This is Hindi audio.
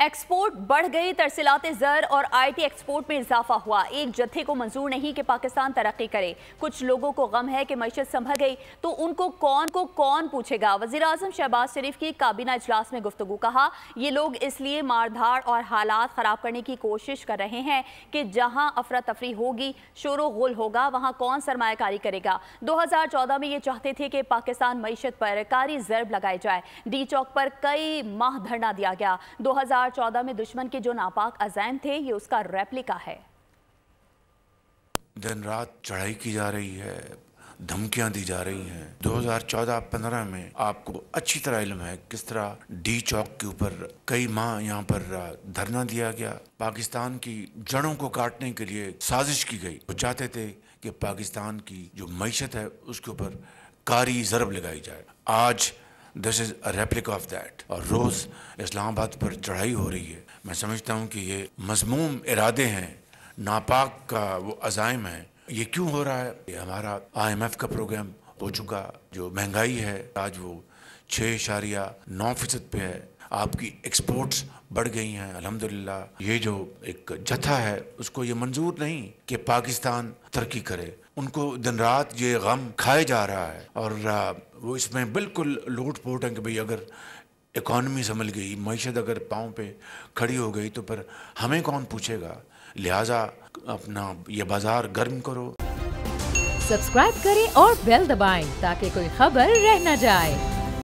एक्सपोर्ट बढ़ गई, तरसीलाते ज़र और आईटी एक्सपोर्ट में इजाफा हुआ। एक जत्थे को मंजूर नहीं कि पाकिस्तान तरक्की करे। कुछ लोगों को गम है कि मईशत संभल गई तो उनको कौन पूछेगा। वज़ीर आज़म शहबाज शरीफ की काबीना इजलास में गुफ्तगू, कहा ये लोग इसलिए मारधाड़ और हालात ख़राब करने की कोशिश कर रहे हैं कि जहां अफरा तफरी होगी, शोरो गुल होगा, वहां कौन सरमायाकारी करेगा। 2014 में ये चाहते थे कि पाकिस्तान मईशत पर कारी ज़रब लगाई जाए। डी चौक पर कई माह धरना दिया गया। 2014 में दुश्मन के जो नापाक अज़ाइम थे, ये उसका रेप्लिका है। दिन रात चढ़ाई की जा रही है, धमकियां दी जा रही हैं। 2014-15 में आपको अच्छी तरह इल्म है किस तरह डी चौक के ऊपर कई माह यहाँ पर धरना दिया गया। पाकिस्तान की जड़ों को काटने के लिए साजिश की गई। वो चाहते थे कि पाकिस्तान की जो मईशत है उसके ऊपर कारी ज़रब लगाई जाए। आज this is a replica of that. और रोज़ इस्लामाबाद पर चढ़ाई हो रही है। मैं समझता हूँ कि ये मज़मूम इरादे हैं, नापाक का वो अज़ाइम है। ये क्यों हो रहा है? ये हमारा IMF का प्रोग्राम हो चुका, जो महंगाई है आज वो 6.9% पे है। आपकी एक्सपोर्ट्स बढ़ गई हैं अल्हम्दुलिल्लाह। ये जो एक जत्था है उसको ये मंजूर नहीं कि पाकिस्तान तरक्की करे। उनको दिन रात ये गम खाए जा रहा है और वो इसमें बिल्कुल लोट पोट है कि भाई अगर इकॉनमी संभल गई, मईशत अगर पाँव पे खड़ी हो गई तो फिर हमें कौन पूछेगा। लिहाजा अपना ये बाजार गर्म करो। सब्सक्राइब करें और बेल दबाएं ताकि कोई खबर रह न जाए।